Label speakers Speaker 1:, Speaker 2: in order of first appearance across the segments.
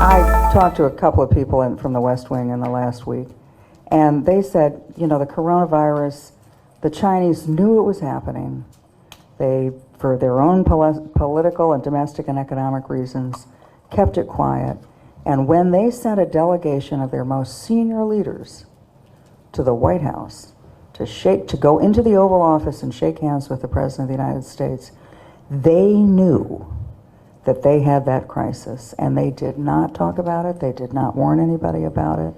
Speaker 1: I talked to a couple of people from the West Wing in the last week, and they said, you know, the coronavirus, the Chinese knew it was happening. They, for their own political and domestic and economic reasons, kept it quiet. And when they sent a delegation of their most senior leaders to the White House to go into the Oval Office and shake hands with the President of the United States, they knew that they had that crisis, and they did not talk about it. They did not warn anybody about it.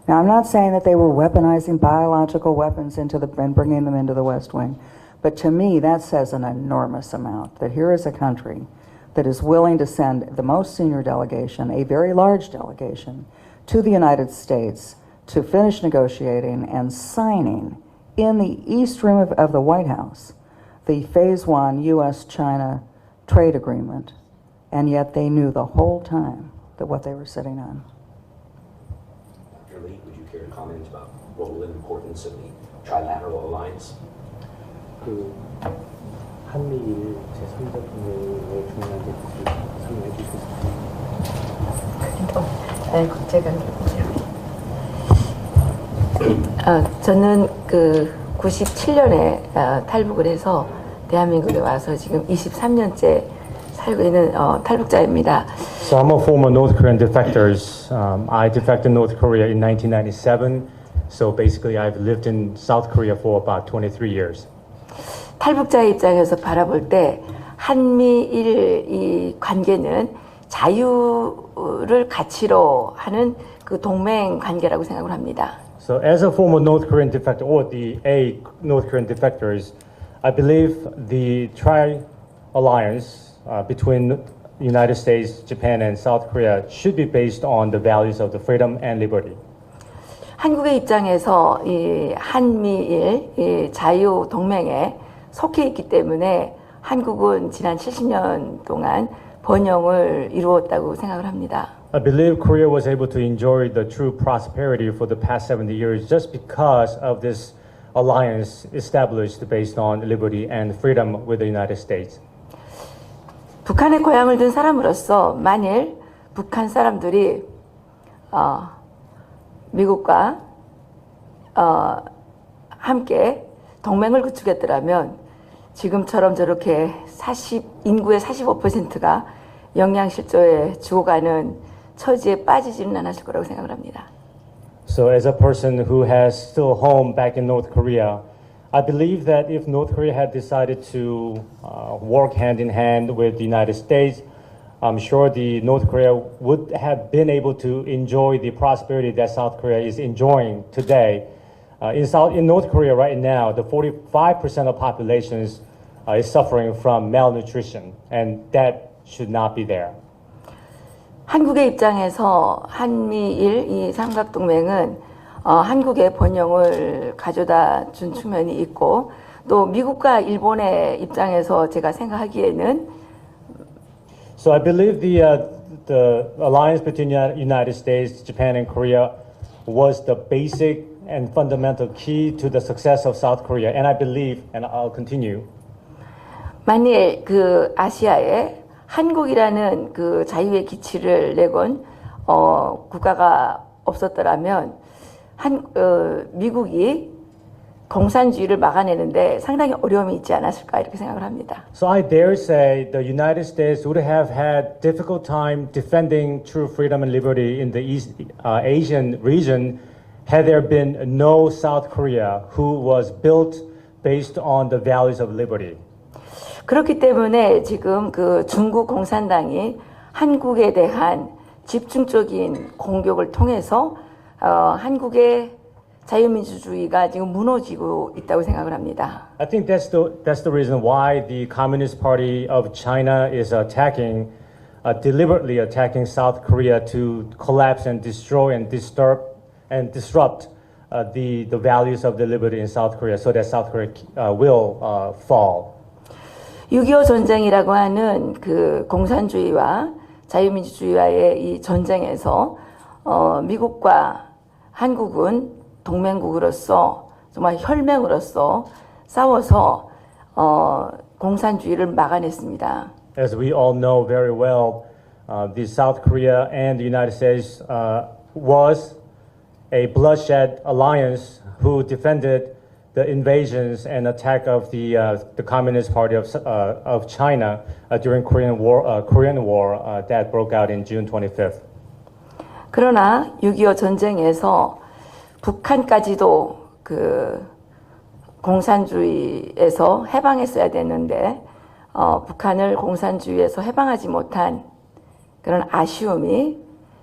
Speaker 1: Now, I'm not saying that they were weaponizing biological weapons and bringing them into the West Wing, but to me, that says an enormous amount, that here is a country that is willing to send the most senior delegation, a very large delegation, to the United States to finish negotiating and signing in the East Room of the White House the Phase 1 U.S.-China trade agreement, and yet they knew the whole time that what they were sitting on.
Speaker 2: Dr. Lee, would you care to comment about role and importance of the trilateral alliance?
Speaker 3: 그 한미일 제3자 동맹의 중요한 것을 설명해 주실 수 있을까요?
Speaker 4: 저는 그 97년에 탈북을 해서 대한민국에 와서 지금 23년째 살고 있는 탈북자입니다.
Speaker 3: So I'm a former North Korean defector. I defected North Korea in 1997. So basically I've lived in South Korea for about 23 years.
Speaker 4: 탈북자의 입장에서 바라볼 때 한미일 이 관계는 자유를 가치로 하는 그 동맹 관계라고 생각을 합니다.
Speaker 3: So as a former North Korean defector, or the North Korean defectors, I believe the tri-alliance between the United States, Japan, and South Korea should be based on the values of the freedom and liberty.
Speaker 4: 한국의 입장에서 이 한미일 이 자유 동맹에 속해 있기 때문에 한국은 지난 70년 동안 번영을 이루었다고 생각을 합니다.
Speaker 3: I believe Korea was able to enjoy the true prosperity for the past 70 years just because of this alliance established based on liberty and freedom with the United States.
Speaker 4: 북한에 고향을 둔 사람으로서 만일 북한 사람들이 미국과 함께 동맹을 구축했더라면 지금처럼 저렇게 인구의 45%가 영양실조에 죽어가는 처지에 빠지지는 않았을 거라고 생각을 합니다.
Speaker 3: So as a person who has still home back in North Korea, I believe that if North Korea had decided to work hand in hand with the United States, I'm sure the North Korea would have been able to enjoy the prosperity that South Korea is enjoying today. In North Korea right now, the 45% of population is suffering from malnutrition, and that should not be there.
Speaker 4: 한국의 입장에서 한미일 이 삼각동맹은 한국의 번영을 가져다 준 측면이 있고 또 미국과 일본의 입장에서 제가 생각하기에는
Speaker 3: So I believe the alliance between the United States, Japan, and Korea was the basic and fundamental key to the success of South Korea. And I believe, and I'll continue.
Speaker 4: 만일 그 아시아에 한국이라는 그 자유의 기치를 내건 국가가 없었더라면 미국이 공산주의를 막아내는데 상당히 어려움이 있지 않았을까 이렇게 생각을 합니다.
Speaker 3: So I dare say the United States would have had difficult time defending true freedom and liberty in the East Asian region had there been no South Korea who was built based on the values of liberty.
Speaker 4: 그렇기 때문에 지금 그 중국 공산당이 한국에 대한 집중적인 공격을 통해서 한국의 자유민주주의가 지금 무너지고 있다고 생각을 합니다.
Speaker 3: I think that's the reason why the Communist Party of China is deliberately attacking South Korea to collapse and destroy and disrupt the values of the liberty in South Korea, so that South Korea will fall.
Speaker 4: 6.25 전쟁이라고 하는 그 공산주의와 자유민주주의와의 이 전쟁에서 미국과 한국은 동맹국으로서 정말 혈맹으로서 싸워서 공산주의를 막아냈습니다.
Speaker 3: As we all know very well, the South Korea and the United States was a bloodshed alliance who defended the invasions and attack of the Communist Party of China during Korean War that broke out in June 25th.
Speaker 4: 그러나 6.25 전쟁에서 북한까지도 그 공산주의에서 해방했어야 되는데 북한을 공산주의에서 해방하지 못한 그런 아쉬움이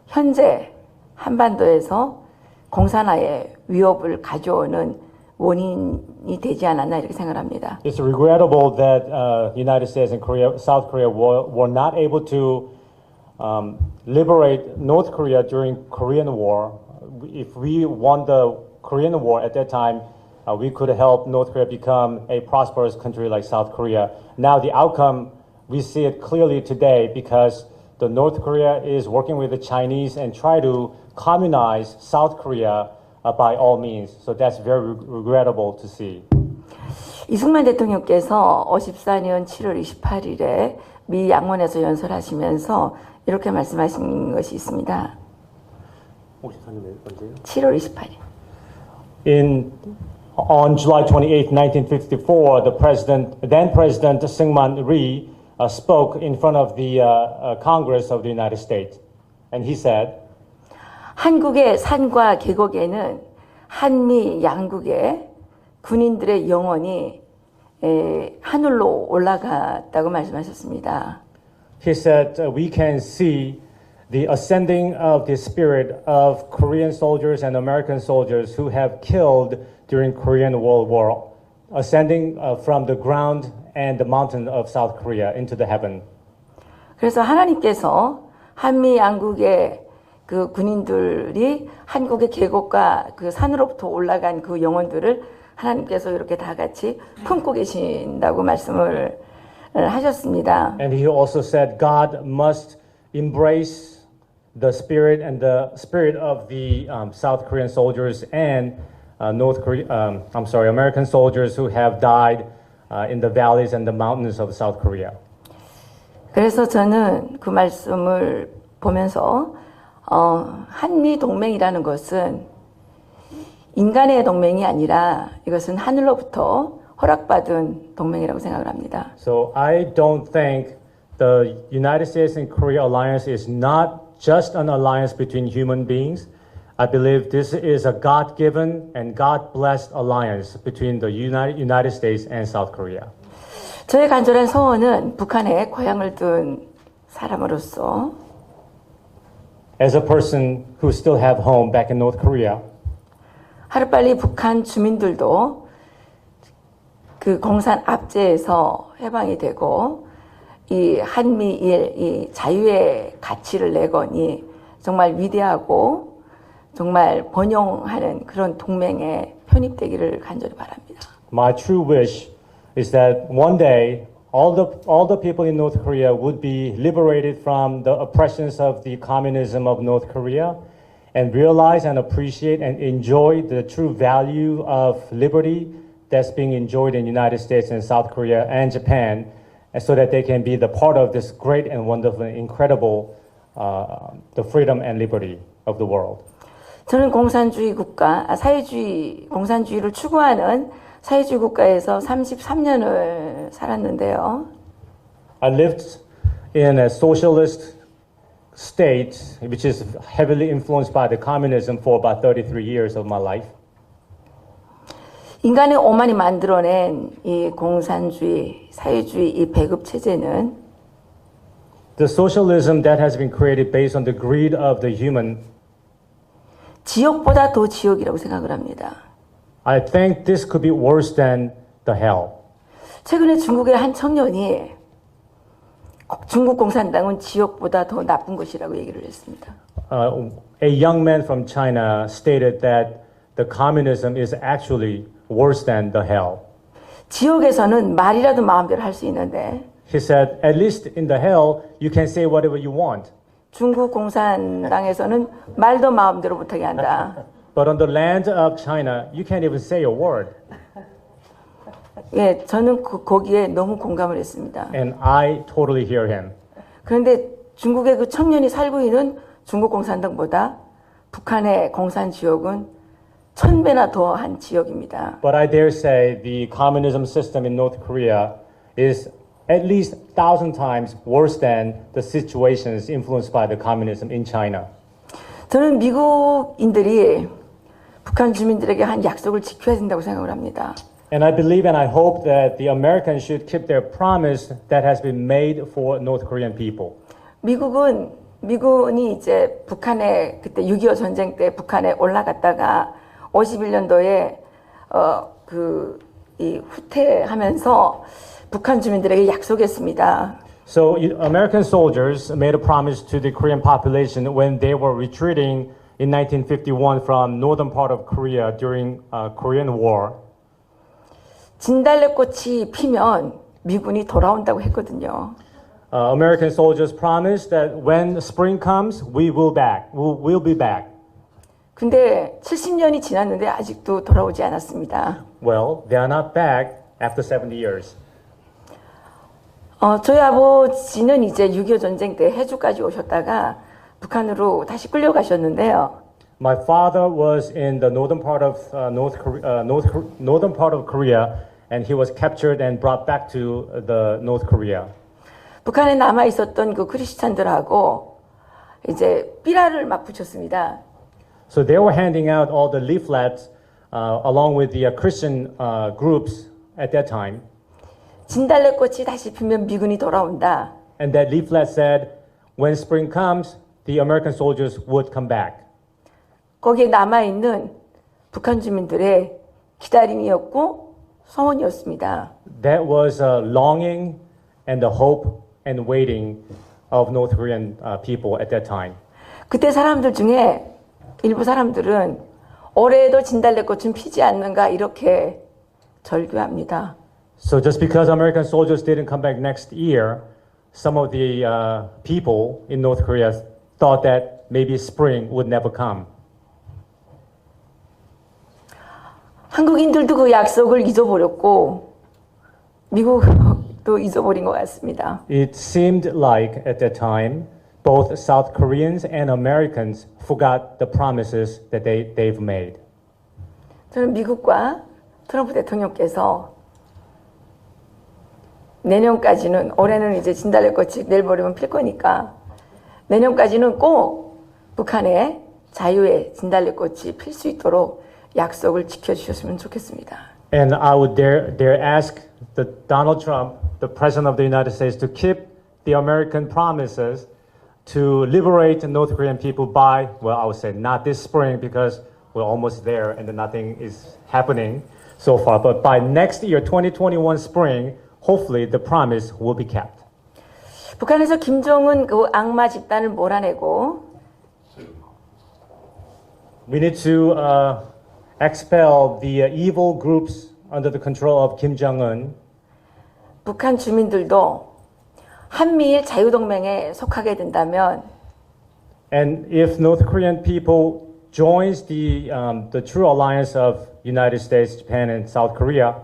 Speaker 4: 현재 한반도에서 공산화의 위협을 가져오는 원인이 되지 않았나 이렇게 생각합니다.
Speaker 3: It's regrettable that United States and South Korea were not able to liberate North Korea during Korean War. If we won the Korean War at that time, we could help North Korea become a prosperous country like South Korea. Now the outcome, we see it clearly today because the North Korea is working with the Chinese and try to communize South Korea by all means. So that's very regrettable to see.
Speaker 4: 이승만 대통령께서 54년 7월 28일에 미 양원에서 연설하시면서 이렇게 말씀하신 것이 있습니다. 7월 28일.
Speaker 3: On July 28, 1954, then President Syngman Rhee spoke in front of the Congress of the United States. And he said,
Speaker 4: 한국의 산과 계곡에는 한미 양국의 군인들의 영혼이 하늘로 올라갔다고 말씀하셨습니다.
Speaker 3: he said, we can see the ascending of the spirit of Korean soldiers and American soldiers who have killed during Korean World War, ascending from the ground and the mountain of South Korea into the heaven.
Speaker 4: 그래서 하나님께서 한미 양국의 그 군인들이 한국의 계곡과 그 산으로부터 올라간 그 영혼들을 하나님께서 이렇게 다 같이 품고 계신다고 말씀을 하셨습니다.
Speaker 3: And he also said God must embrace the spirit of the South Korean soldiers and American soldiers who have died in the valleys and the mountains of South Korea.
Speaker 4: 그래서 저는 그 말씀을 보면서 한미 동맹이라는 것은 인간의 동맹이 아니라 이것은 하늘로부터 허락받은 동맹이라고 생각을 합니다.
Speaker 3: So I don't think the United States and Korea alliance is not just an alliance between human beings. I believe this is a God-given and God-blessed alliance between the United States and South Korea.
Speaker 4: 저의 간절한 소원은 북한에 고향을 둔 사람으로서
Speaker 3: As a person who still have home back in North Korea,
Speaker 4: 하루빨리 북한 주민들도 그 공산 압제에서 해방이 되고 이 한미일 이 자유의 가치를 내거니 정말 위대하고 정말 번영하는 그런 동맹에 편입되기를 간절히 바랍니다.
Speaker 3: my true wish is that one day all the people in North Korea would be liberated from the oppressions of the communism of North Korea and realize and appreciate and enjoy the true value of liberty that's being enjoyed in the United States and South Korea and Japan, and so that they can be the part of this great and wonderful, incredible, the freedom and liberty of the world.
Speaker 4: 저는 공산주의 국가, 공산주의를 추구하는 사회주의 국가에서 33년을 살았는데요.
Speaker 3: I lived in a socialist state, which is heavily influenced by the communism for about 33 years of my life.
Speaker 4: 인간의 오만이 만들어낸 이 공산주의, 사회주의 이 배급 체제는
Speaker 3: The socialism that has been created based on the greed of the human,
Speaker 4: 지옥보다 더 지옥이라고 생각을 합니다.
Speaker 3: I think this could be worse than the hell.
Speaker 4: 최근에 중국의 한 청년이 중국 공산당은 지옥보다 더 나쁜 것이라고 얘기를 했습니다.
Speaker 3: A young man from China stated that the communism is actually worse than the hell.
Speaker 4: 지옥에서는 말이라도 마음대로 할 수 있는데
Speaker 3: He said, at least in the hell, you can say whatever you want.
Speaker 4: 중국 공산당에서는 말도 마음대로 못하게 한다.
Speaker 3: But on the land of China, you can't even say a word.
Speaker 4: 예, 저는 거기에 너무 공감을 했습니다.
Speaker 3: And I totally hear him.
Speaker 4: 그런데 중국의 그 청년이 살고 있는 중국 공산당보다 북한의 공산 지역은 1000배나 더한 지역입니다.
Speaker 3: But I dare say the communism system in North Korea is at least 1,000 times worse than the situations influenced by the communism in China.
Speaker 4: 저는 미국인들이 북한 주민들에게 한 약속을 지켜야 된다고 생각을 합니다.
Speaker 3: And I believe and I hope that the Americans should keep their promise that has been made for North Korean people. 미군이 이제 북한에 그때 6.25 전쟁 때 북한에 올라갔다가 51년도에 이 후퇴하면서 북한 주민들에게 약속했습니다. So American soldiers made a promise to the Korean population when they were retreating in 1951 from northern part of Korea during Korean War.
Speaker 4: 진달래꽃이 피면 미군이 돌아온다고 했거든요.
Speaker 3: American soldiers promised that when spring comes, we will back. We'll be back.
Speaker 4: 근데 70년이 지났는데 아직도 돌아오지 않았습니다.
Speaker 3: Well, they are not back after 70 years.
Speaker 4: 저희 아버지는 이제 6.25 전쟁 때 해주까지 오셨다가 북한으로 다시 끌려가셨는데요.
Speaker 3: My father was in the northern part of northern part of Korea, and he was captured and brought back to the North Korea.
Speaker 4: 북한에 남아 있었던 그 크리스찬들하고 이제 삐라를 막 붙였습니다.
Speaker 3: So they were handing out all the leaflets along with the Christian groups at that time.
Speaker 4: 진달래꽃이 다시 피면 미군이 돌아온다.
Speaker 3: And that leaflet said, when spring comes, the American soldiers would come back.
Speaker 4: 거기에 남아있는 북한 주민들의 기다림이었고 소원이었습니다.
Speaker 3: That was a longing and the hope and waiting of North Korean people at that time.
Speaker 4: 그때 사람들 중에 일부 사람들은 올해에도 진달래꽃은 피지 않는가 이렇게 절규합니다.
Speaker 3: So just because American soldiers didn't come back next year, some of the people in North Korea thought that maybe spring would never come.
Speaker 4: 한국인들도 그 약속을 잊어버렸고 미국도 잊어버린 것 같습니다.
Speaker 3: It seemed like at that time, both South Koreans and Americans forgot the promises that they've made.
Speaker 4: 저는 미국과 트럼프 대통령께서 내년까지는 올해는 이제 진달래꽃이 내일 모레면 필 거니까 내년까지는 꼭 북한의 자유의 진달래꽃이 필 수 있도록 약속을 지켜주셨으면 좋겠습니다.
Speaker 3: And I would dare ask Donald Trump, the President of the United States, to keep the American promises to liberate North Korean people by, well, I would say not this spring because we're almost there and nothing is happening so far, but by next year, 2021 spring, hopefully the promise will be kept.
Speaker 4: 북한에서 김정은 그 악마 집단을 몰아내고
Speaker 3: We need to expel the evil groups under the control of Kim Jong-un.
Speaker 4: 북한 주민들도 한미일 자유동맹에 속하게 된다면
Speaker 3: And if North Korean people joins the true alliance of United States, Japan, and South Korea,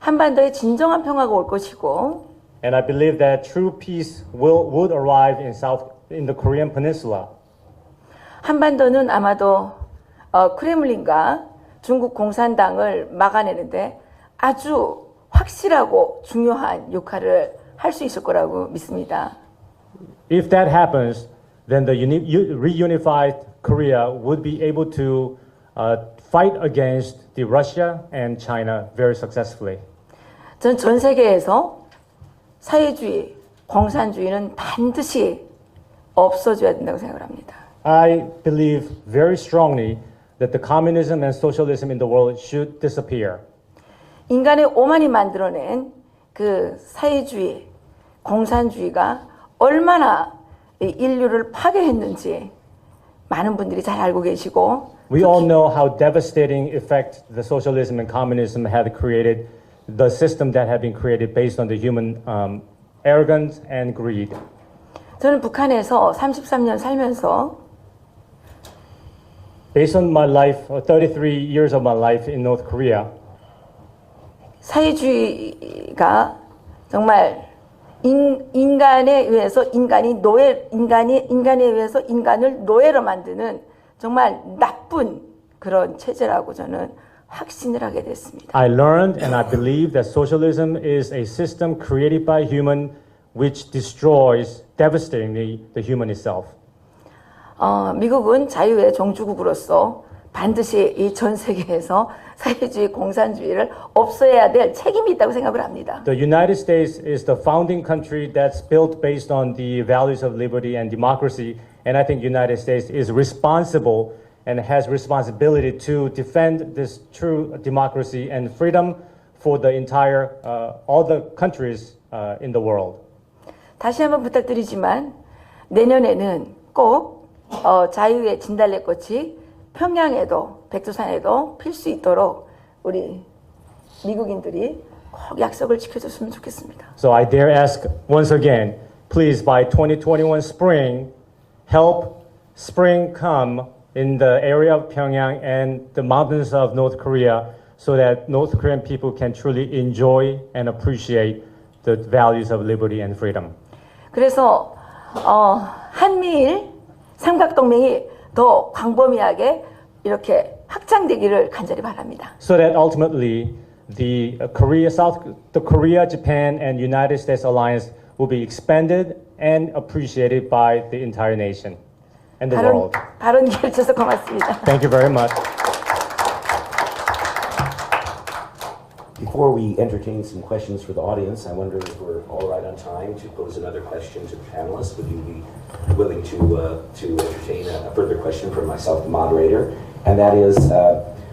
Speaker 4: 한반도에 진정한 평화가 올 것이고
Speaker 3: and I believe that true peace would arrive in the Korean Peninsula.
Speaker 4: 한반도는 아마도 크렘린과 중국 공산당을 막아내는데 아주 확실하고 중요한 역할을 할 수 있을 거라고 믿습니다.
Speaker 3: If that happens, then the reunified Korea would be able to fight against the Russia and China very successfully.
Speaker 4: 전 전 세계에서 사회주의, 공산주의는 반드시 없어져야 된다고 생각을 합니다.
Speaker 3: I believe very strongly that the communism and socialism in the world should disappear.
Speaker 4: 인간의 오만이 만들어낸 그 사회주의, 공산주의가 얼마나 인류를 파괴했는지 많은 분들이 잘 알고 계시고
Speaker 3: We all know how devastating effect the socialism and communism had created, the system that had been created based on the human arrogance and greed.
Speaker 4: 저는 북한에서 33년 살면서
Speaker 3: Based on my life, 33 years of my life in North Korea,
Speaker 4: 사회주의가 정말 인간에 의해서 인간에 의해서 인간을 노예로 만드는 정말 나쁜 그런 체제라고 저는 확신을 하게 됐습니다.
Speaker 3: I learned and I believe that socialism is a system created by human which destroys devastatingly the human itself.
Speaker 4: 미국은 자유의 종주국으로서 반드시 이 전 세계에서 사회주의 공산주의를 없애야 될 책임이 있다고 생각을 합니다.
Speaker 3: The United States is the founding country that's built based on the values of liberty and democracy, and I think United States is responsible and has responsibility to defend this true democracy and freedom for the entire all the countries in the world.
Speaker 4: 다시 한번 부탁드리지만 내년에는 꼭 자유의 진달래꽃이 평양에도 백두산에도 필 수 있도록 우리 미국인들이 꼭 약속을 지켜줬으면 좋겠습니다.
Speaker 3: So I dare ask once again, please by 2021 spring, help spring come in the area of Pyongyang and the mountains of North Korea so that North Korean people can truly enjoy and appreciate the values of liberty and freedom.
Speaker 4: 그래서 한미일 삼각동맹이 더 광범위하게 이렇게 확장되기를 간절히 바랍니다.
Speaker 3: So that ultimately the Korea, Japan, and United States alliance will be expanded and appreciated by the entire nation and the world.
Speaker 4: 발언 기회를 주셔서 고맙습니다.
Speaker 3: Thank you very much.
Speaker 2: Before we entertain some questions for the audience, I wonder if we're all right on time to pose another question to the panelists. Would you be willing to entertain a further question from myself, the moderator? And that is,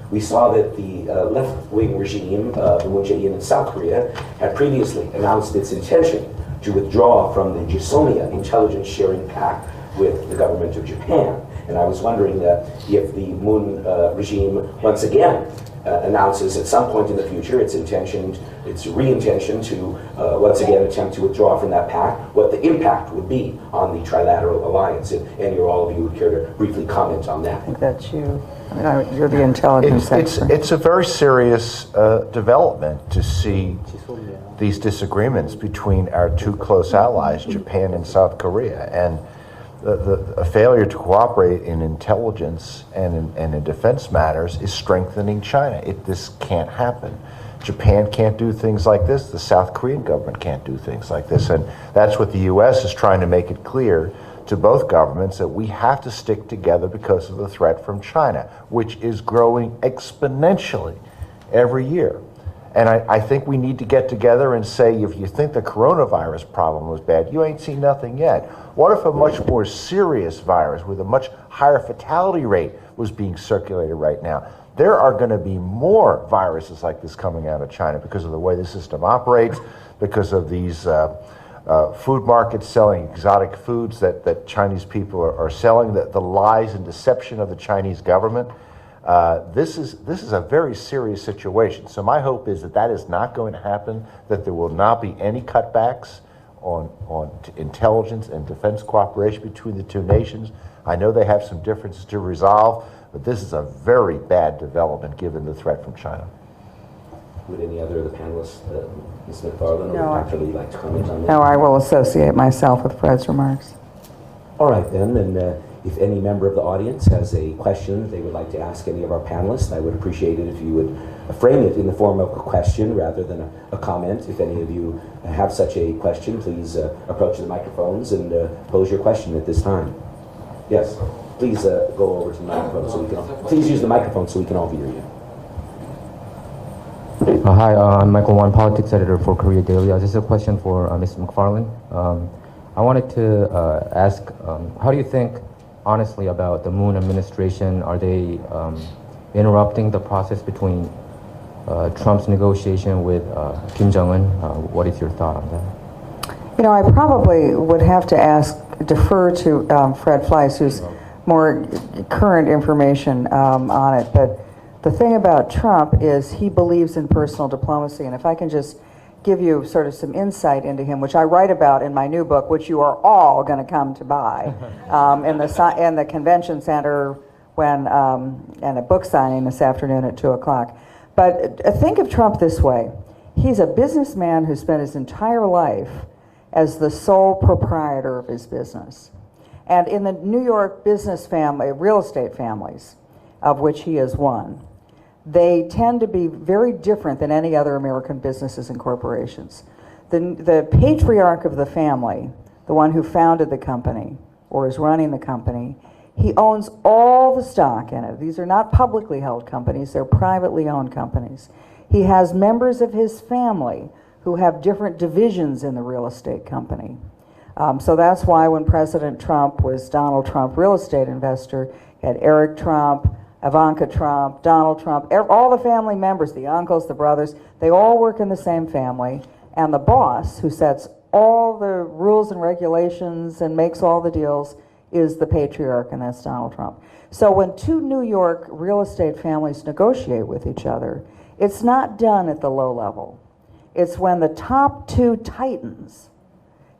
Speaker 2: we saw that the left-wing regime of Moon Jae-in in South Korea had previously announced its intention to withdraw from the GSOMIA intelligence sharing pact with the government of Japan. And I was wondering if the Moon regime once again announces at some point in the future its re-intention to once again attempt to withdraw from that pact, what the impact would be on the trilateral alliance. And all of you would care to briefly comment on that.
Speaker 1: I think that's you. You're the intelligence expert.
Speaker 5: It's a very serious development to see these disagreements between our two close allies, Japan and South Korea. And a failure to cooperate in intelligence and in defense matters is strengthening China. This can't happen. Japan can't do things like this. The South Korean government can't do things like this. And that's what the U.S. is trying to make it clear to both governments, that we have to stick together because of the threat from China, which is growing exponentially every year. And I think we need to get together and say, if you think the coronavirus problem was bad, you ain't seen nothing yet. What if a much more serious virus with a much higher fatality rate was being circulated right now? There are going to be more viruses like this coming out of China because of the way the system operates, because of these food markets selling exotic foods that Chinese people are selling, the lies and deception of the Chinese government. This is a very serious situation. So my hope is that is not going to happen, that there will not be any cutbacks on intelligence and defense cooperation between the two nations. I know they have some differences to resolve, but this is a very bad development given the threat from China.
Speaker 2: Would any other of the panelists, Ms. McFarland
Speaker 1: No,
Speaker 2: or Dr. Lee, like to comment on that?
Speaker 1: No, I will associate myself with Fred's remarks.
Speaker 2: All right, then, and if any member of the audience has a question they would like to ask any of our panelists, I would appreciate it if you would frame it in the form of a question rather than a comment. If any of you have such a question, please approach the microphones and pose your question at this time. Yes, please go over to the microphone so we can. Please use the microphone so we can all hear you.
Speaker 6: Hi, I'm Michael Wan, politics editor for Korea Daily. This is a question for Ms. McFarland. I wanted to ask, how do you think, honestly, about the Moon administration? Are they interrupting the process between Trump's negotiation with Kim Jong-un? What is your thought on that?
Speaker 1: You know, I probably would have to defer to Fred Fleiss, who's more current information on it. But the thing about Trump is he believes in personal diplomacy. And if I can just give you sort of some insight into him, which I write about in my new book, which you are all going to come to buy in the convention center and a book signing this afternoon at 2 o'clock. But think of Trump this way. He's a businessman who spent his entire life as the sole proprietor of his business. And in the New York business family, real estate families, of which he is one, they tend to be very different than any other American businesses and corporations. The patriarch of the family, the one who founded the company or is running the company, he owns all the stock in it. These are not publicly held companies, they're privately owned companies. He has members of his family who have different divisions in the real estate company. So that's why when President Trump was Donald Trump real estate investor, he had Eric Trump, Ivanka Trump, Donald Trump, all the family members, the uncles, the brothers, they all work in the same family. And the boss, who sets all the rules and regulations and makes all the deals, is the patriarch, and that's Donald Trump. So when two New York real estate families negotiate with each other, it's not done at the low level. It's when the top two titans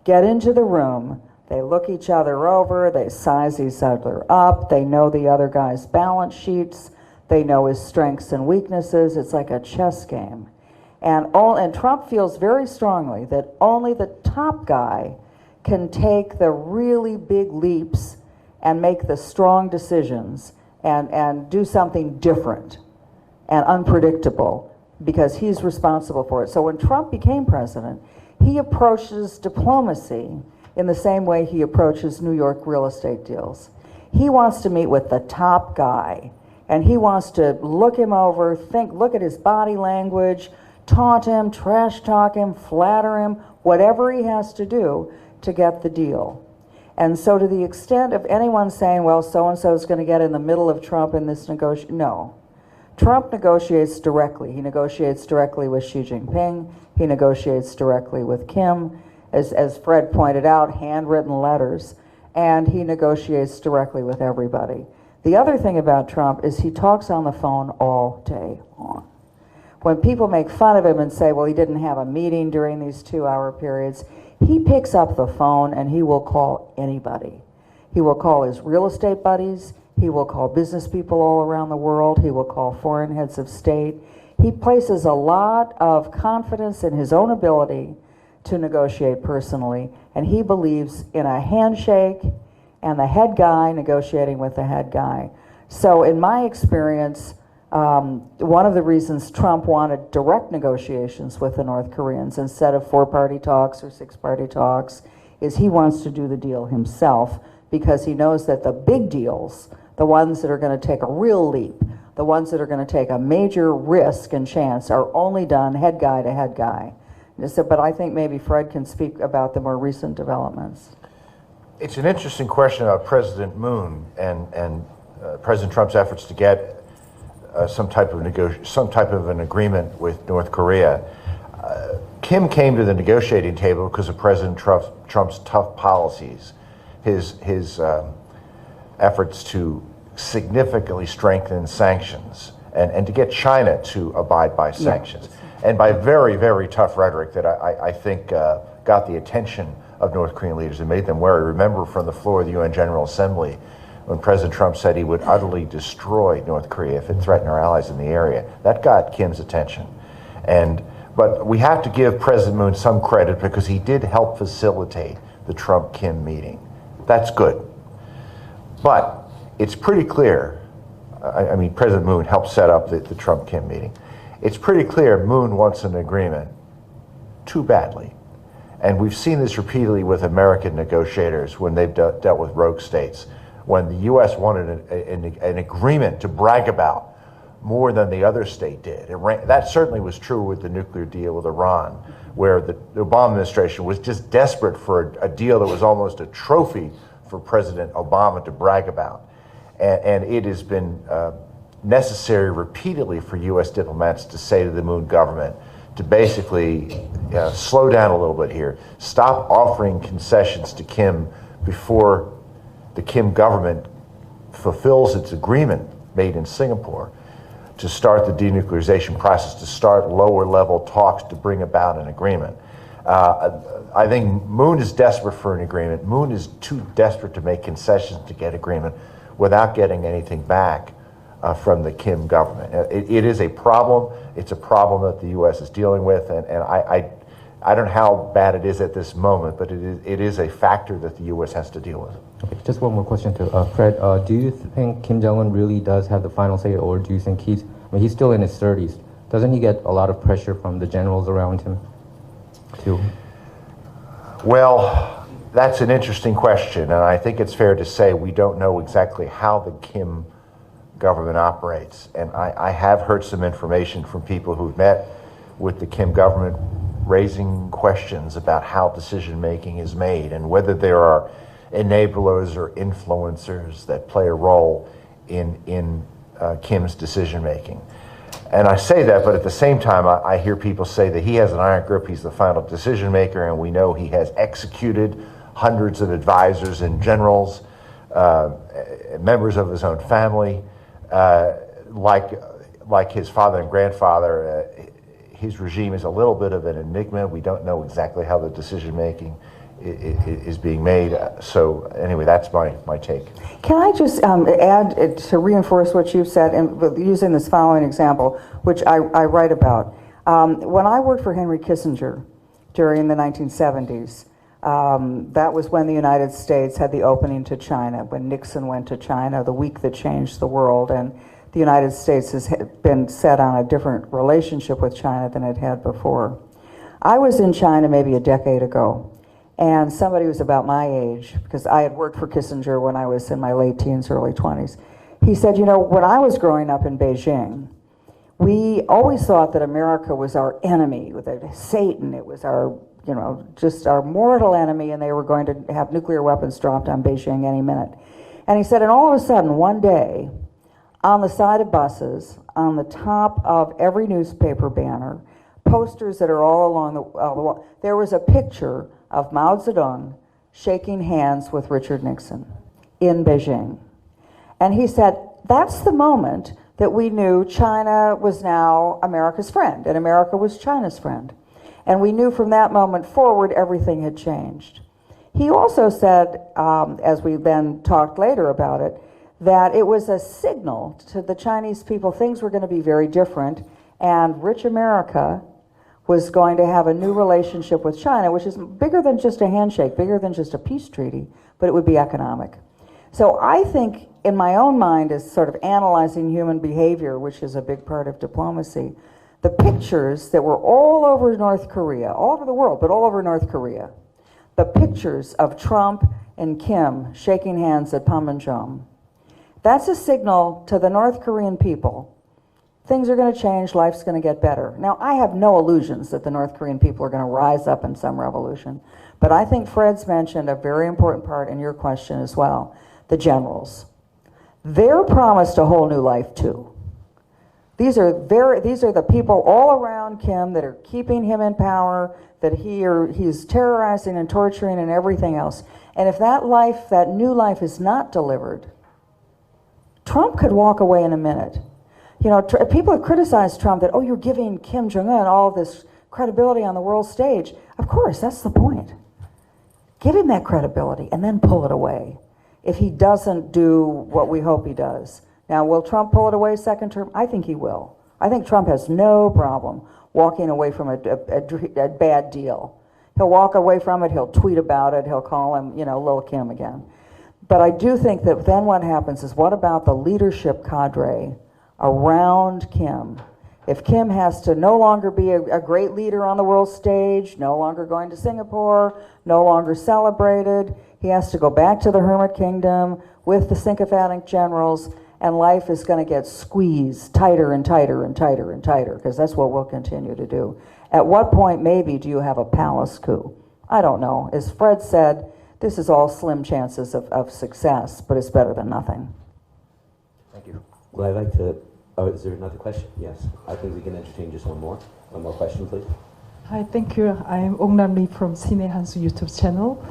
Speaker 1: get into the room, they look each other over, they size each other up, they know the other guy's balance sheets, they know his strengths and weaknesses. It's like a chess game. And Trump feels very strongly that only the top guy can take the really big leaps and make the strong decisions and do something different and unpredictable because he's responsible for it. So when Trump became president, he approaches diplomacy in the same way he approaches New York real estate deals. He wants to meet with the top guy, and he wants to look him over, look at his body language, taunt him, trash talk him, flatter him, whatever he has to do to get the deal. And so to the extent of anyone saying, well, so-and-so is going to get in the middle of Trump in this negotiation, no. Trump negotiates directly. He negotiates directly with Xi Jinping. He negotiates directly with Kim, as Fred pointed out, handwritten letters, and he negotiates directly with everybody. The other thing about Trump is he talks on the phone all day long. When people make fun of him and say, well, he didn't have a meeting during these 2-hour periods, he picks up the phone and he will call anybody. He will call his real estate buddies. He will call business people all around the world. He will call foreign heads of state. He places a lot of confidence in his own ability to negotiate personally, and he believes in a handshake and the head guy negotiating with the head guy. So in my experience, one of the reasons Trump wanted direct negotiations with the North Koreans instead of 4-party talks or 6-party talks is he wants to do the deal himself because he knows that the big deals, the ones that are going to take a real leap, the ones that are going to take a major risk and chance are only done head guy to head guy. But I think maybe Fred can speak about the more recent developments.
Speaker 5: It's an interesting question about President Moon and President Trump's efforts to get some type of an agreement with North Korea. Kim came to the negotiating table because of President Trump's tough policies, his efforts to significantly strengthen sanctions and to get China to abide by sanctions, and by very, very tough rhetoric that I think got the attention of North Korean leaders and made them wary. Remember from the floor of the UN General Assembly when President Trump said he would utterly destroy North Korea if it threatened our allies in the area. That got Kim's attention. But we have to give President Moon some credit because he did help facilitate the Trump-Kim meeting. That's good. But it's pretty clear, I mean, President Moon helped set up the Trump-Kim meeting. It's pretty clear Moon wants an agreement too badly. And we've seen this repeatedly with American negotiators when they've dealt with rogue states. When the U.S. wanted an agreement to brag about more than the other state did. That certainly was true with the nuclear deal with Iran, where the Obama administration was just desperate for a deal that was almost a trophy for President Obama to brag about. And it has been necessary repeatedly for U.S. diplomats to say to the Moon government to basically slow down a little bit here. Stop offering concessions to Kim before the Kim government fulfills its agreement made in Singapore to start the denuclearization process, to start lower level talks to bring about an agreement. I think Moon is desperate for an agreement. Moon is too desperate to make concessions to get agreement without getting anything back from the Kim government. It is a problem. It's a problem that the U.S. is dealing with, and I don't know how bad it is at this moment, but it is a factor that the U.S. has to deal with.
Speaker 6: Okay, just one more question to Fred. Do you think Kim Jong-un really does have the final say, or do you think he's still in his 30s? Doesn't he get a lot of pressure from the generals around him, too?
Speaker 5: Well, that's an interesting question, and I think it's fair to say we don't know exactly how the Kim government operates. And I have heard some information from people who've met with the Kim government raising questions about how decision-making is made and whether there are enablers or influencers that play a role in Kim's decision-making. And I say that, but at the same time, I hear people say that he has an iron grip, he's the final decision-maker, and we know he has executed hundreds of advisors and generals, members of his own family, like his father and grandfather. His regime is a little bit of an enigma. We don't know exactly how the decision-making is being made. So anyway, that's my take.
Speaker 1: Can I just add to reinforce what you've said, and using this following example, which I write about. When I worked for Henry Kissinger during the 1970s, that was when the United States had the opening to China, when Nixon went to China, the week that changed the world, and the United States has been set on a different relationship with China than it had before. I was in China maybe a decade ago, and somebody who's about my age, because I had worked for Kissinger when I was in my late teens, early 20s, he said, you know, when I was growing up in Beijing, we always thought that America was our enemy, with Satan, it was our, you know, just our mortal enemy, and they were going to have nuclear weapons dropped on Beijing any minute. And he said, and all of a sudden, one day, on the side of buses, on the top of every newspaper banner, posters that are all along the wall, there was a picture of Mao Zedong shaking hands with Richard Nixon in Beijing. And he said, that's the moment that we knew China was now America's friend, and America was China's friend. And we knew from that moment forward everything had changed. He also said, as we then talked later about it, that it was a signal to the Chinese people things were going to be very different, and rich America was going to have a new relationship with China, which is bigger than just a handshake, bigger than just a peace treaty, but it would be economic. So I think, in my own mind, as sort of analyzing human behavior, which is a big part of diplomacy, the pictures that were all over North Korea, all over the world, but all over North Korea, the pictures of Trump and Kim shaking hands at Panmunjom, that's a signal to the North Korean people. Things are going to change, life's going to get better. Now, I have no illusions that the North Korean people are going to rise up in some revolution, but I think Fred's mentioned a very important part in your question as well, the generals. They're promised a whole new life too. These are the people all around Kim that are keeping him in power, that he's terrorizing and torturing and everything else. And if that life, that new life is not delivered, Trump could walk away in a minute. You know, people have criticized Trump that, oh, you're giving Kim Jong-un all this credibility on the world stage. Of course, that's the point. Give him that credibility and then pull it away if he doesn't do what we hope he does. Now, will Trump pull it away second term? I think he will. I think Trump has no problem walking away from a bad deal. He'll walk away from it, he'll tweet about it, he'll call him, you know, Lil' Kim again. But I do think that then what happens is, what about the leadership cadre around Kim? If Kim has to no longer be a great leader on the world stage, no longer going to Singapore, no longer celebrated, he has to go back to the Hermit Kingdom with the sycophantic generals, and life is going to get squeezed tighter and tighter and tighter and tighter, because that's what we'll continue to do. At what point, maybe, do you have a palace coup? I don't know. As Fred said, this is all slim chances of success, but it's better than nothing.
Speaker 5: Thank you.
Speaker 2: Well, I'd like to, oh, is there another question? Yes, I think we can entertain just one more. One more question, please.
Speaker 7: Hi, thank you. I'm Ongnam Lee from Sine Hansu YouTube channel.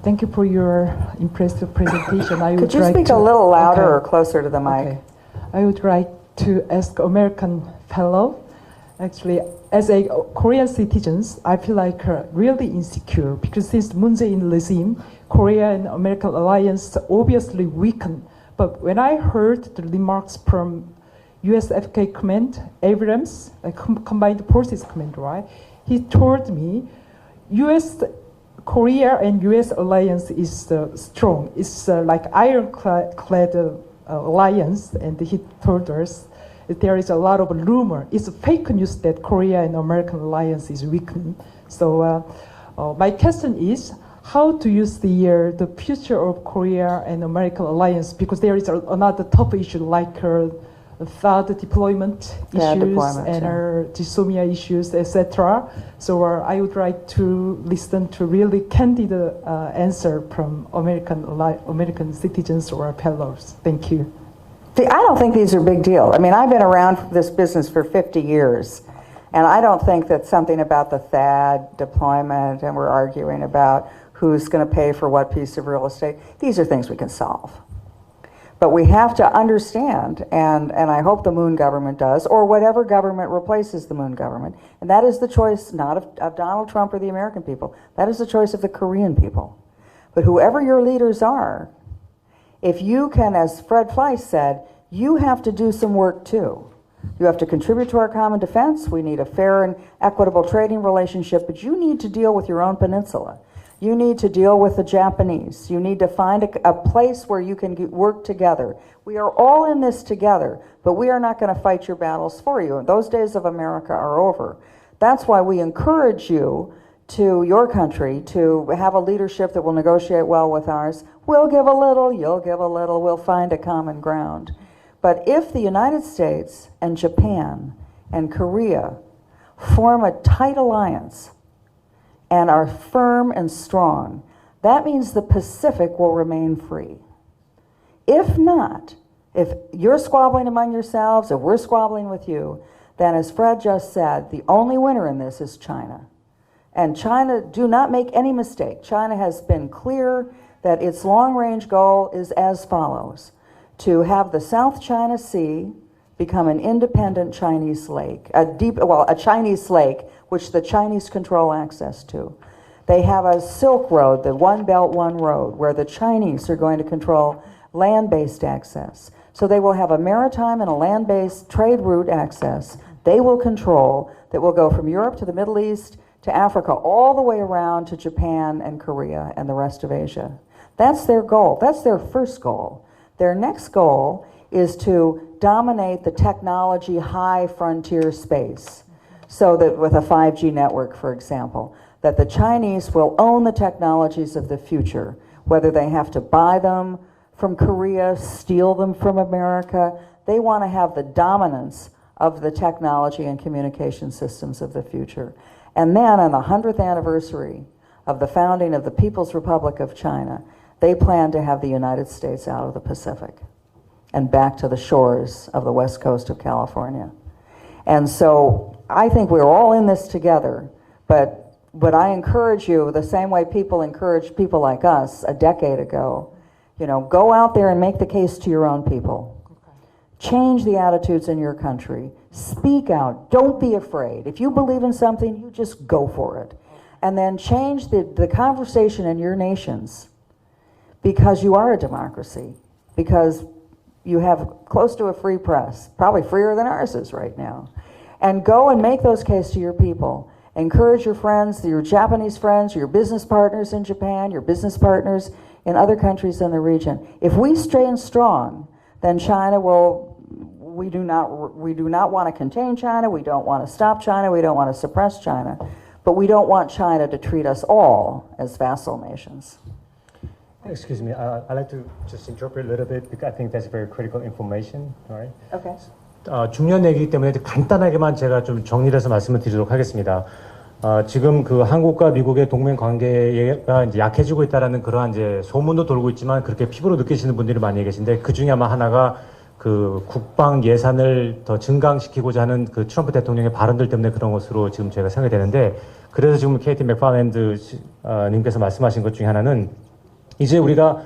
Speaker 7: Thank you for your impressive presentation.
Speaker 1: Could you speak a little louder or closer to the mic?
Speaker 7: Okay. I would like to ask American fellow, actually, as a Korean citizen, I feel like really insecure, because since Moon Jae-in regime, Korea and American alliance obviously weakened. But when I heard the remarks from US FK Command, Abrams, Combined Forces Command, right? He told me U.S. Korea and U.S. alliance is strong. It's like ironclad alliance, and he told us that there is a lot of rumor. It's fake news that Korea and American alliance is weakened. So my question is, how to use the future of Korea and American alliance, because there is another top issue like THAAD deployment
Speaker 1: THAAD
Speaker 7: issues
Speaker 1: deployment,
Speaker 7: and
Speaker 1: yeah.
Speaker 7: dysomia issues, etc. So I would like to listen to really candid answer from American citizens or fellows. Thank you.
Speaker 1: See, I don't think these are big deal. I mean, I've been around this business for 50 years, and I don't think that something about the THAAD deployment and we're arguing about who's going to pay for what piece of real estate, these are things we can solve. But we have to understand, and I hope the Moon government does, or whatever government replaces the Moon government, and that is the choice not of Donald Trump or the American people. That is the choice of the Korean people. But whoever your leaders are, if you can, as Fred Fleiss said, you have to do some work too. You have to contribute to our common defense. We need a fair and equitable trading relationship, but you need to deal with your own peninsula. You need to deal with the Japanese. You need to find a place where you can work together. We are all in this together, but we are not going to fight your battles for you. Those days of America are over. That's why we encourage you to your country to have a leadership that will negotiate well with ours. We'll give a little, you'll give a little, we'll find a common ground. But if the United States and Japan and Korea form a tight alliance and are firm and strong, that means the Pacific will remain free. If not, if you're squabbling among yourselves, if we're squabbling with you, then as Fred just said, the only winner in this is China. And China, do not make any mistake, China has been clear that its long-range goal is as follows: to have the South China Sea become an independent Chinese lake, a Chinese lake which the Chinese control access to. They have a Silk Road, the One Belt, One Road, where the Chinese are going to control land-based access. So they will have a maritime and a land-based trade route access they will control that will go from Europe to the Middle East to Africa, all the way around to Japan and Korea and the rest of Asia. That's their goal. That's their first goal. Their next goal is to dominate the technology high frontier space. So that with a 5G network, for example, that the Chinese will own the technologies of the future, whether they have to buy them from Korea, steal them from America. They want to have the dominance of the technology and communication systems of the future. And then on the 100th anniversary of the founding of the People's Republic of China, they plan to have the United States out of the Pacific and back to the shores of the west coast of California. And so I think we're all in this together, but I encourage you, the same way people encouraged people like us a decade ago, go out there and make the case to your own people. Change the attitudes in your country. Speak out. Don't be afraid. If you believe in something, you just go for it. And then change the conversation in your nations, because you are a democracy, because you have close to a free press, probably freer than ours is right now. And go and make those cases to your people. Encourage your friends, your Japanese friends, your business partners in Japan, your business partners in other countries in the region. If we stay strong, then China will, we do not want to contain China, we don't want to stop China, we don't want to suppress China, but we don't want China to treat us all as vassal nations.
Speaker 3: Excuse me, I'd like to just interpret a little bit because I think that's very critical information. All right.
Speaker 1: Okay.
Speaker 3: 중요한 얘기이기 때문에 간단하게만 제가 좀 정리를 해서 말씀을 드리도록 하겠습니다. 지금 그 한국과 미국의 동맹 관계가 이제 약해지고 있다라는 그러한 이제 소문도 돌고 있지만 그렇게 피부로 느끼시는 분들이 많이 계신데 그 중에 아마 하나가 그 국방 예산을 더 증강시키고자 하는 그 트럼프 대통령의 발언들 때문에 그런 것으로 지금 제가 생각이 되는데, 그래서 지금 케이티 맥파랜드 님께서 말씀하신 것 중에 하나는 이제 우리가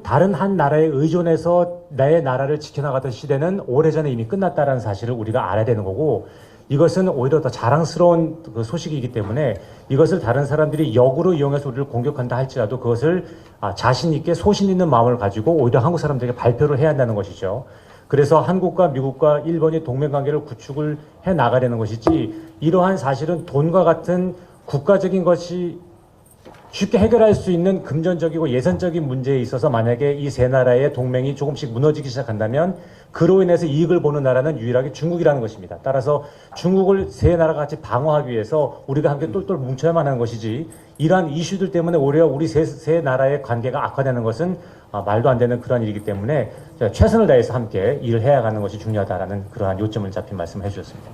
Speaker 3: 다른 한 나라에 의존해서 내 나라를 지켜나가던 시대는 오래전에 이미 끝났다라는 사실을 우리가 알아야 되는 거고, 이것은 오히려 더 자랑스러운 그 소식이기 때문에 이것을 다른 사람들이 역으로 이용해서 우리를 공격한다 할지라도 그것을 자신 있게 소신 있는 마음을 가지고 오히려 한국 사람들에게 발표를 해야 한다는 것이죠. 그래서 한국과 미국과 일본이 동맹관계를 구축을 해 나가려는 것이지, 이러한 사실은 돈과 같은 국가적인 것이 쉽게 해결할 수 있는 금전적이고 예산적인 문제에 있어서 만약에 이 세 나라의 동맹이 조금씩 무너지기 시작한다면 그로 인해서 이익을 보는 나라는 유일하게 중국이라는 것입니다. 따라서 중국을 세 나라가 같이 방어하기 위해서 우리가 함께 똘똘 뭉쳐야만 하는 것이지 이러한 이슈들 때문에 오히려 우리 세 나라의 관계가 악화되는 것은 말도 안 되는 그러한 일이기 때문에 최선을 다해서 함께 일을 해야 하는 것이 중요하다라는 그러한 요점을 잡힌 말씀을 해주셨습니다.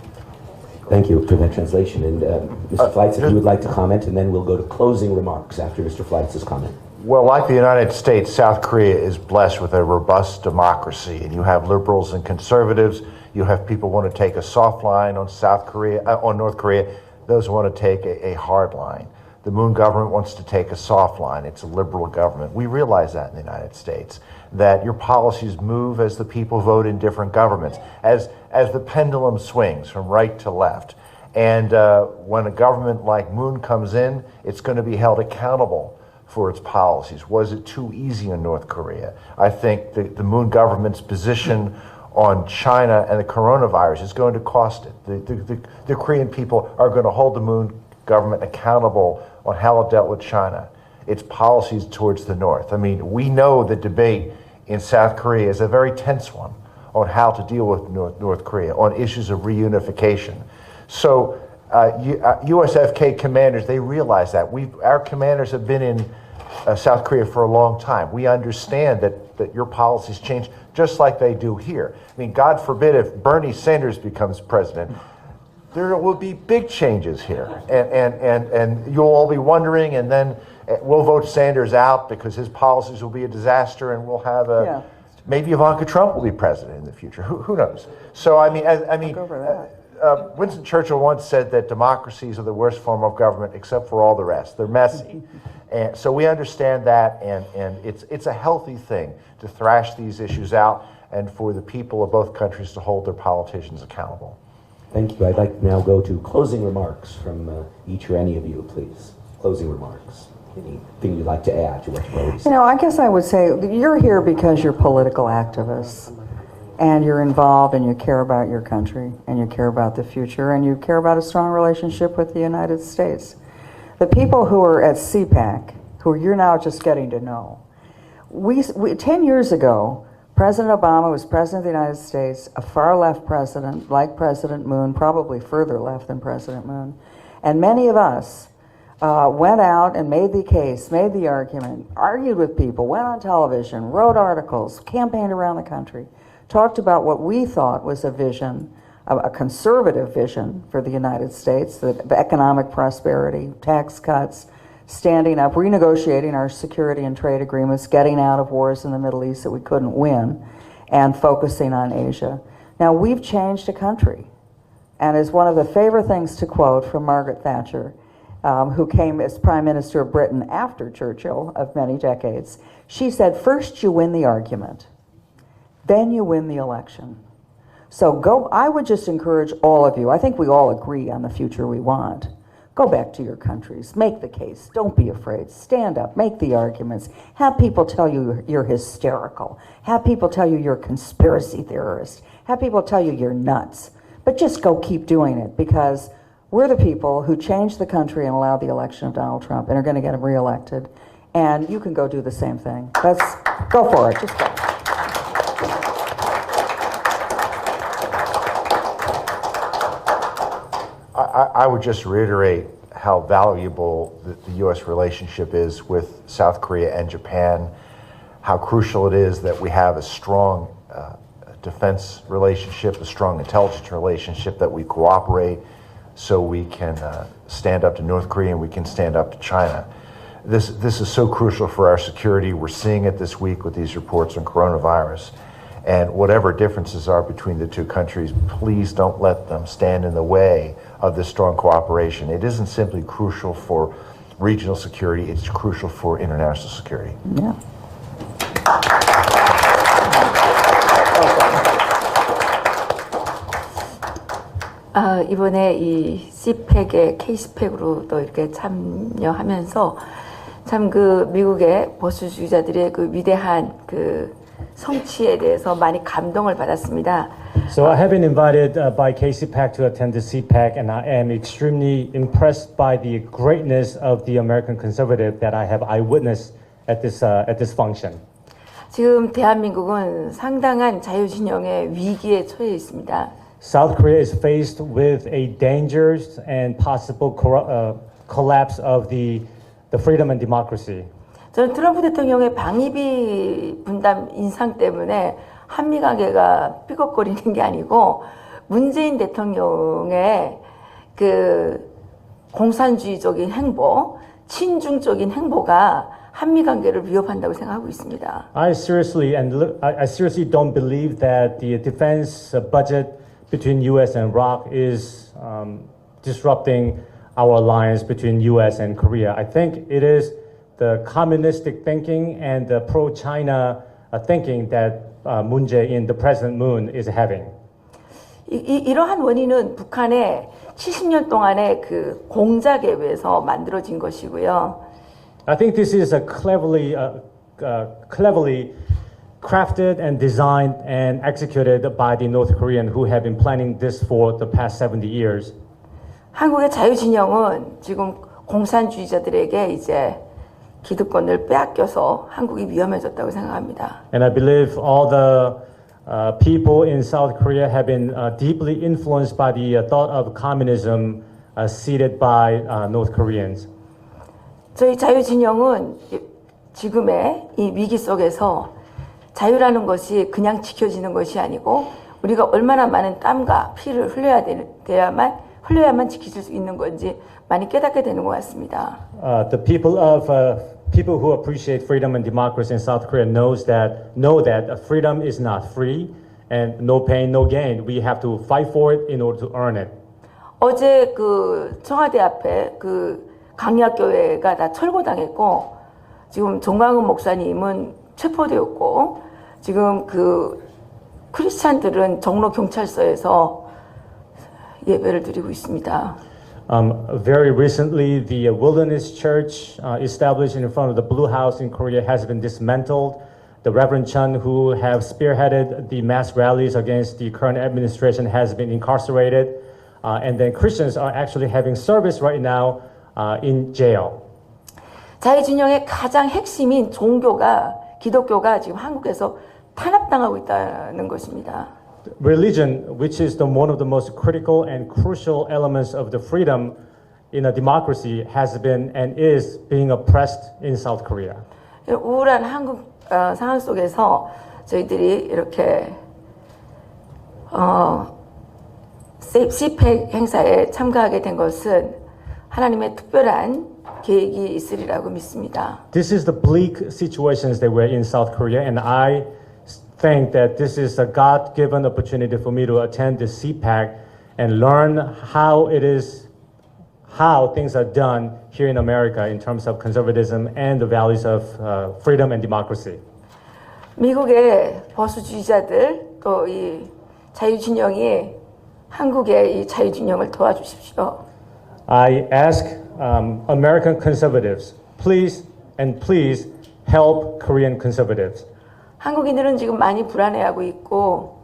Speaker 2: Thank you for that translation. And Mr. Fleitz, if you would like to comment, and then we'll go to closing remarks after Mr. Fleitz's comment.
Speaker 5: Well, like the United States, South Korea is blessed with a robust democracy, and you have liberals and conservatives. You have people who want to take a soft line on on North Korea. Those who want to take a hard line. The Moon government wants to take a soft line. It's a liberal government. We realize that in the United States, that your policies move as the people vote in different governments, as the pendulum swings from right to left. And when a government like Moon comes in, it's going to be held accountable for its policies. Was it too easy in North Korea? I think the Moon government's position on China and the coronavirus is going to cost it. The Korean people are going to hold the Moon government accountable on how it dealt with China, its policies towards the North. I mean, we know the debate in South Korea is a very tense one on how to deal with North Korea, on issues of reunification. So USFK commanders, they realize that. Our commanders have been in South Korea for a long time. We understand that your policies change just like they do here. I mean, God forbid if Bernie Sanders becomes president, there will be big changes here. And you'll all be wondering, and then we'll vote Sanders out because his policies will be a disaster, and we'll have maybe Ivanka Trump will be president in the future. Who knows? So, I mean, Winston Churchill once said that democracies are the worst form of government except for all the rest. They're messy. And so we understand that, and it's a healthy thing to thrash these issues out and for the people of both countries to hold their politicians accountable.
Speaker 2: Thank you. I'd like to now go to closing remarks from each or any of you, please. Closing remarks. Anything you'd like to add to what you've already said?
Speaker 1: You know, I guess I would say you're here because you're political activists, and you're involved, and you care about your country, and you care about the future, and you care about a strong relationship with the United States. The people who are at CPAC, who you're now just getting to know, 10 years ago, President Obama was president of the United States, a far-left president, like President Moon, probably further left than President Moon. And many of us went out and made the case, made the argument, argued with people, went on television, wrote articles, campaigned around the country, talked about what we thought was a vision, a conservative vision for the United States, the economic prosperity, tax cuts, standing up, renegotiating our security and trade agreements, getting out of wars in the Middle East that we couldn't win, and focusing on Asia. Now, we've changed a country. And as one of the favorite things to quote from Margaret Thatcher, who came as Prime Minister of Britain after Churchill of many decades, she said, first you win the argument, then you win the election. So I would just encourage all of you, I think we all agree on the future we want. Go back to your countries, make the case, don't be afraid, stand up, make the arguments, have people tell you you're hysterical, have people tell you you're a conspiracy theorist, have people tell you you're nuts, but just go keep doing it because we're the people who changed the country and allowed the election of Donald Trump and are going to get him reelected, and you can go do the same thing. Let's go for it, just go.
Speaker 5: I would just reiterate how valuable the U.S. relationship is with South Korea and Japan, how crucial it is that we have a strong defense relationship, a strong intelligence relationship, that we cooperate so we can stand up to North Korea and we can stand up to China. This is so crucial for our security. We're seeing it this week with these reports on coronavirus. And whatever differences are between the two countries, please don't let them stand in the way of this strong cooperation. It isn't simply crucial for regional security, it's crucial for international security.
Speaker 1: Yeah.
Speaker 4: 이번에 이 CPEC의 K-스펙으로도 이렇게 참여하면서 참 그 미국의 보수주의자들의 그 위대한 그 성취에 대해서 많이 감동을 받았습니다.
Speaker 3: So I have been invited by KCPAC to attend the CPAC, and I am extremely impressed by the greatness of the American conservative that I have eyewitnessed at this function.
Speaker 4: 지금 대한민국은 상당한 자유진영의 위기에 처해 있습니다.
Speaker 3: South Korea is faced with a dangerous and possible collapse of the freedom and democracy.
Speaker 4: 저는 트럼프 대통령의 방위비 분담 인상 때문에 한미 관계가 삐걱거리는 게 아니고 문재인 대통령의 그 공산주의적인 행보, 친중적인 행보가 한미 관계를 위협한다고 생각하고 있습니다.
Speaker 3: I seriously don't believe that the defense budget between U.S. and Iraq is disrupting our alliance between U.S. and Korea. I think it is the communistic thinking and the pro-China thinking that Moon Jae-in, the President Moon, is having.
Speaker 4: 이러한 원인은 북한의 70년 동안의 그 공작에 의해서 만들어진 것이고요.
Speaker 3: I think this is a cleverly crafted and designed and executed by the North Korean who have been planning this for the past 70 years.
Speaker 4: 한국의 자유진영은 지금 공산주의자들에게 이제 기득권을 빼앗겨서 한국이 위험해졌다고 생각합니다.
Speaker 3: And I believe all the people in South Korea have been deeply influenced by the thought of communism seeded by North Koreans.
Speaker 4: 저희 자유진영은 지금의 이 위기 속에서 자유라는 것이 그냥 지켜지는 것이 아니고 우리가 얼마나 많은 땀과 피를 흘려야만 지켜질 수 있는 건지 많이 깨닫게 되는 것 같습니다.
Speaker 3: The people who appreciate freedom and democracy in South Korea know that freedom is not free and no pain, no gain. We have to fight for it in order to earn it.
Speaker 4: 어제 그 청와대 앞에 그 강약교회가 다 철거당했고 지금 정광훈 목사님은 체포되었고 지금 그 크리스찬들은 종로 경찰서에서 예배를 드리고 있습니다.
Speaker 3: Very recently, the Wilderness Church established in front of the Blue House in Korea has been dismantled. The Reverend Chun, who have spearheaded the mass rallies against the current administration, has been incarcerated. And then Christians are actually having service right now in jail.
Speaker 4: 자유진영의 가장 핵심인 기독교가 지금 한국에서 탄압당하고 있다는 것입니다.
Speaker 3: Religion, which is one of the most critical and crucial elements of the freedom in a democracy, has been and is being oppressed in South Korea.
Speaker 4: 우울한 한국 상황 속에서 저희들이 이렇게 CPAC 행사에 참가하게 된 것은 하나님의 특별한 계획이 있으리라고 믿습니다.
Speaker 3: This is the bleak situations that we're in South Korea, and I think that this is a God-given opportunity for me to attend the CPAC and learn how things are done here in America in terms of conservatism and the values of freedom and democracy.
Speaker 4: 미국의 보수주의자들 또 이 자유진영이 한국의 이 자유진영을 도와주십시오.
Speaker 3: I ask American conservatives, please help Korean conservatives.
Speaker 4: 한국인들은 지금 많이 불안해하고 있고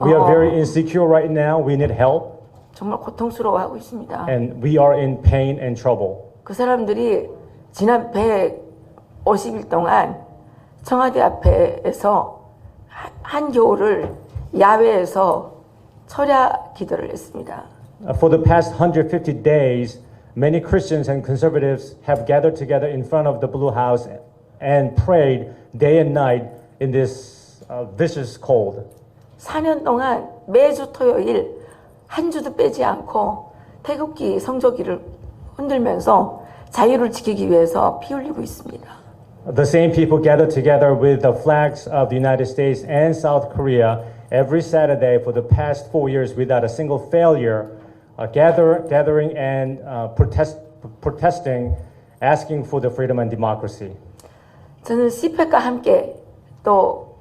Speaker 3: We are very insecure right now. We need help.
Speaker 4: 정말 고통스러워하고 있습니다.
Speaker 3: And we are in pain and trouble.
Speaker 4: 그 사람들이 지난 150일 동안 청와대 앞에서 한겨울을 야외에서 철야 기도를 했습니다.
Speaker 3: For the past 150 days, many Christians and conservatives have gathered together in front of the Blue House and prayed day and night in this vicious cold.
Speaker 4: 4년 동안 매주 토요일 한 주도 빼지 않고 태극기, 성조기를 흔들면서 자유를 지키기 위해서 피 흘리고 있습니다.
Speaker 3: The same people gathered together with the flags of the United States and South Korea every Saturday for the past 4 years without a single failure, gathering and protesting, asking for the freedom and democracy.
Speaker 4: 저는 CPAC과 함께 또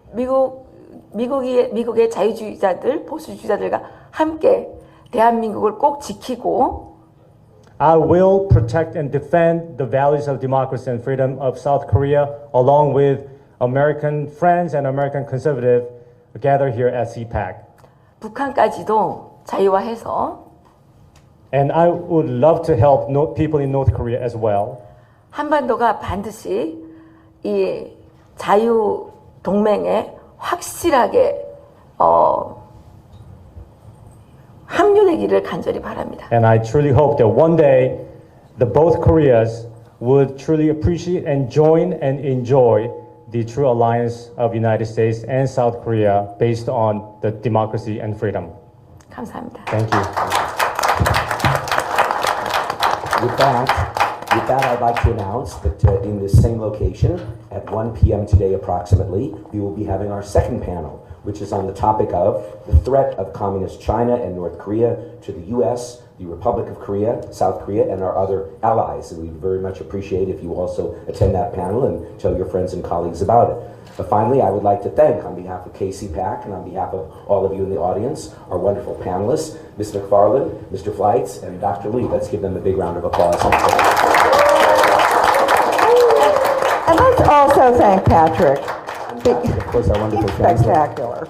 Speaker 4: 미국의 자유주의자들, 보수주의자들과 함께 대한민국을 꼭 지키고
Speaker 3: I will protect and defend the values of democracy and freedom of South Korea along with American friends and American conservative gather here at CPAC.
Speaker 4: 북한까지도 자유화해서
Speaker 3: And I would love to help people in North Korea as well.
Speaker 4: 한반도가 반드시 이 자유 동맹에 확실하게 합류되기를 간절히 바랍니다.
Speaker 3: And I truly hope that one day both Koreas would truly appreciate and join and enjoy the true alliance of United States and South Korea based on the democracy and freedom.
Speaker 4: 감사합니다.
Speaker 3: Thank you.
Speaker 2: With that, I'd like to announce that in this same location, at 1 p.m. today approximately, we will be having our second panel, which is on the topic of the threat of communist China and North Korea to the U.S., the Republic of Korea, South Korea, and our other allies. And we'd very much appreciate if you also attend that panel and tell your friends and colleagues about it. But finally, I would like to thank, on behalf of KCPAC and on behalf of all of you in the audience, our wonderful panelists, Ms. McFarland, Mr. Fleitz, and Dr. Lee. Let's give them a big round of applause.
Speaker 1: And let's also thank Patrick.
Speaker 2: And of course, our wonderful
Speaker 1: Spectacular.